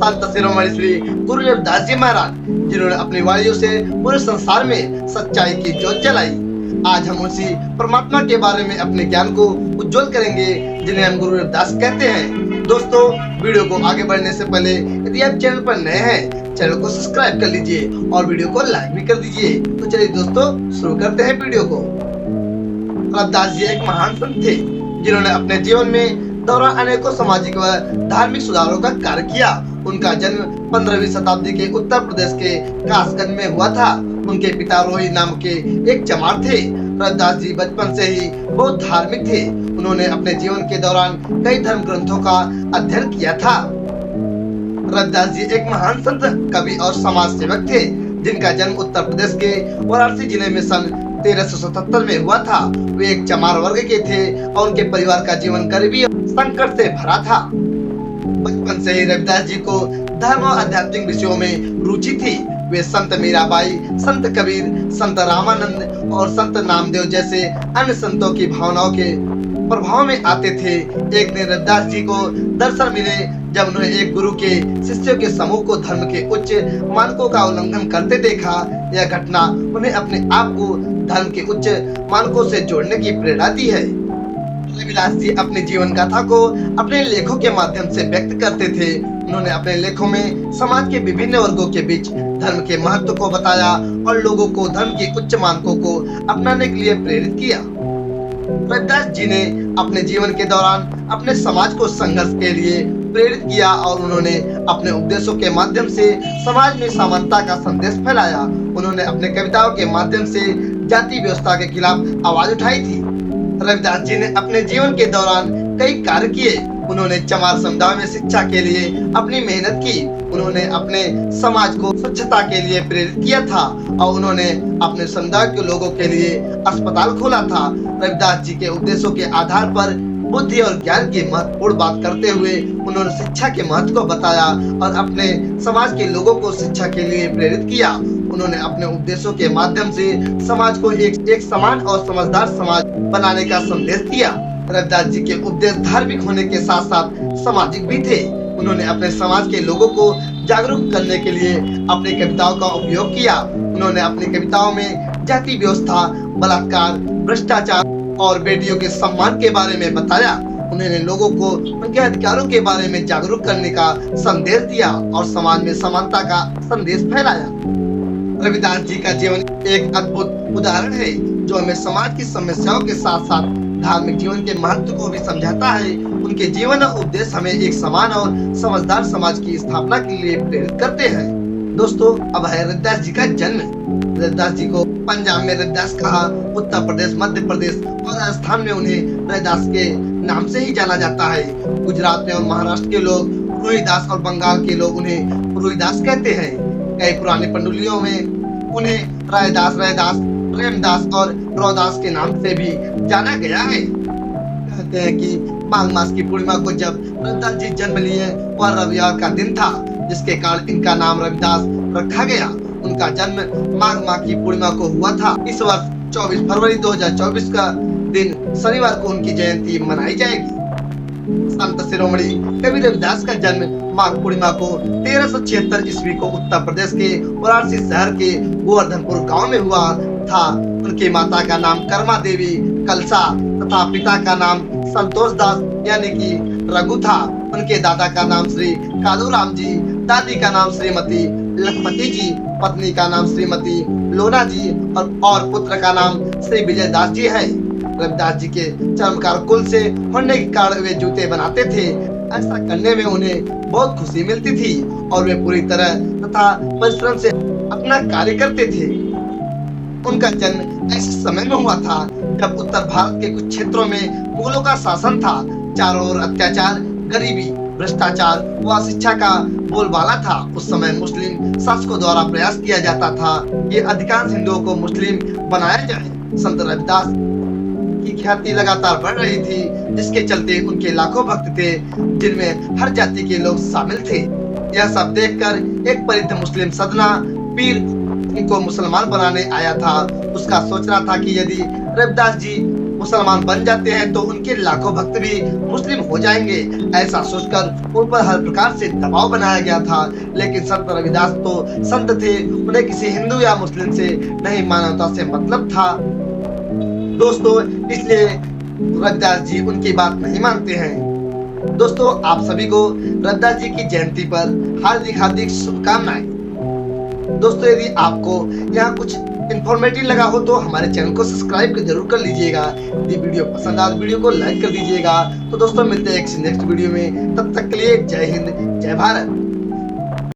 संत शिरोमणि श्री गुरु रविदास जी महाराज, जिन्होंने अपनी वाणियों से पूरे संसार में सच्चाई की ज्योत जलाई। आज हम उसी परमात्मा के बारे में अपने ज्ञान को उज्जवल करेंगे, जिन्हें हम गुरु रविदास कहते हैं। दोस्तों, वीडियो को आगे बढ़ने से पहले यदि आप चैनल पर नए हैं, चैनल को सब्सक्राइब कर लीजिए और वीडियो को लाइक भी कर दीजिए। तो चलिए दोस्तों, शुरू करते हैं वीडियो को। रविदास जी एक महान संत थे, जिन्होंने अपने जीवन में दौरान अनेकों सामाजिक व धार्मिक सुधारों का कार्य किया। उनका जन्म 15वीं शताब्दी के उत्तर प्रदेश के कासगंज में हुआ था। उनके पिता रोही नाम के एक चमार थे। रविदास जी बचपन से ही बहुत धार्मिक थे। उन्होंने अपने जीवन के दौरान कई धर्म ग्रंथों का अध्ययन किया था। रविदास जी एक महान संत, कवि और समाज सेवक थे, जिनका जन्म उत्तर प्रदेश के वाराणसी जिले में सन 1377 में हुआ था। वे एक चमार वर्ग के थे और उनके परिवार का जीवन गरीबी और संकट से भरा था। बचपन से ही रविदास जी को धर्म और आध्यात्मिक विषयों में रुचि थी। वे संत मीराबाई, संत कबीर, संत रामानंद और संत नामदेव जैसे अन्य संतों की भावनाओं के प्रभाव में आते थे। एक दिन रविदास जी को दर्शन मिले, जब उन्होंने एक गुरु के शिष्यों के समूह को धर्म के उच्च मानकों का उल्लंघन करते देखा। यह घटना उन्हें अपने आप को धर्म के उच्च मानकों से जोड़ने की प्रेरणा दी है। रविदास जी अपने जीवन गाथा को अपने लेखों के माध्यम से व्यक्त करते थे। उन्होंने अपने लेखों में समाज के विभिन्न वर्गों के बीच धर्म के महत्व को बताया और लोगों को धर्म के उच्च मानकों को अपनाने के लिए प्रेरित किया। रविदास जी ने अपने जीवन के दौरान अपने समाज को संघर्ष के लिए प्रेरित किया और उन्होंने अपने उपदेशों के माध्यम से समाज में समानता का संदेश फैलाया। उन्होंने अपने कविताओं के माध्यम से जाति व्यवस्था के खिलाफ आवाज उठाई थी। रविदास जी ने अपने जीवन के दौरान कई कार्य किए। उन्होंने चमार समुदाय में शिक्षा के लिए अपनी मेहनत की। उन्होंने अपने समाज को स्वच्छता के लिए प्रेरित किया था और उन्होंने अपने समुदाय के लोगों के लिए अस्पताल खोला था। रविदास जी के उपदेशों के आधार पर बुद्धि और ज्ञान की महत्वपूर्ण बात करते हुए उन्होंने शिक्षा के महत्व को बताया और अपने समाज के लोगों को शिक्षा के लिए प्रेरित किया। उन्होंने अपने उपदेशों के माध्यम से समाज को एक समान और समझदार समाज बनाने का संदेश दिया। रविदास जी के उपदेश धार्मिक होने के साथ साथ सामाजिक भी थे। उन्होंने अपने समाज के लोगों को जागरूक करने के लिए अपनी कविताओं का उपयोग किया। उन्होंने अपनी कविताओं में जाति व्यवस्था, बलात्कार, भ्रष्टाचार और बेटियों के सम्मान के बारे में बताया। उन्होंने लोगों को उनके अधिकारों के बारे में जागरूक करने का संदेश दिया और समाज में समानता का संदेश फैलाया। रविदास जी का जीवन एक अद्भुत उदाहरण है, जो हमें समाज की समस्याओं के साथ साथ धार्मिक जीवन के महत्व को भी समझाता है। उनके जीवन और उपदेश हमें एक समान और समझदार समाज की स्थापना के लिए प्रेरित करते हैं। दोस्तों, अब है रविदास जी का जन्म। रविदास जी को पंजाब में रविदास कहा, उत्तर प्रदेश, मध्य प्रदेश और राजस्थान में उन्हें रविदास के नाम से ही जाना जाता है। गुजरात में और महाराष्ट्र के लोग रोहिदास और बंगाल के लोग उन्हें रोहिदास कहते हैं। कई पुरानी पांडुलिपियों में उन्हें रायदास, रैदास, प्रेमदास और रौदास के नाम से भी जाना गया है। कहते हैं कि माघ मास की पूर्णिमा को जब रविदास जी जन्म लिए, वह रविवार का दिन था, जिसके कारण इनका नाम रविदास रखा गया। उनका जन्म माघ माह की पूर्णिमा को हुआ था। इस वर्ष 24 फरवरी 2024 का दिन शनिवार को उनकी जयंती मनाई जाएगी। संत शिरोमणि कवि रविदास का जन्म माघ पूर्णिमा को 1376 ईस्वी को उत्तर प्रदेश के वाराणसी शहर के गोवर्धनपुर गांव में हुआ था। उनकी माता का नाम कर्मा देवी कलसा तथा पिता का नाम संतोष दास यानी कि रघु था। उनके दादा का नाम श्री कालूराम जी, दादी का नाम श्रीमती लखपति जी, पत्नी का नाम श्रीमती लोना जी और पुत्र का नाम श्री विजय दास जी है। रविदास जी के चमत्कार कुल से होने के कारण वे जूते बनाते थे। ऐसा करने में उन्हें बहुत खुशी मिलती थी और वे पूरी तरह तथा परिश्रम से अपना कार्य करते थे। उनका जन्म ऐसे समय में हुआ था जब उत्तर भारत के कुछ क्षेत्रों में मुगलों का शासन था। चारों ओर अत्याचार, गरीबी, भ्रष्टाचार व शिक्षा का बोलबाला था। उस समय मुस्लिम शासकों द्वारा प्रयास किया जाता था कि अधिकांश हिंदुओं को मुस्लिम बनाया जाए। संत रविदास की ख्याति लगातार बढ़ रही थी, जिसके चलते उनके लाखों भक्त थे, जिनमें हर जाति के लोग शामिल थे। यह सब देखकर एक परिचित मुस्लिम सदना पीर उनको मुसलमान बनाने आया था। उसका सोचना था कि यदि रविदास जी मुसलमान बन जाते हैं तो उनके लाखों भक्त भी मुस्लिम हो जाएंगे। ऐसा सोचकर उन पर हर प्रकार से दबाव बनाया गया था। लेकिन संत रविदास तो संत थे, उन्हें किसी हिंदू या मुस्लिम से नहीं, मानवता से मतलब था दोस्तों, इसलिए रविदास जी उनकी बात नहीं मानते हैं। दोस्तों, आप सभी को रविदास जी की जयंती पर हार्दिक हार्दिक शुभकामनाएं। दोस्तों, यदि आपको यहाँ कुछ इंफॉर्मेटिव लगा हो तो हमारे चैनल को सब्सक्राइब जरूर कर लीजिएगा। यदि वीडियो पसंद आए तो वीडियो को लाइक कर दीजिएगा। तो दोस्तों, मिलते हैं एक नेक्स्ट वीडियो में, तब तक के लिए जय हिंद, जय भारत।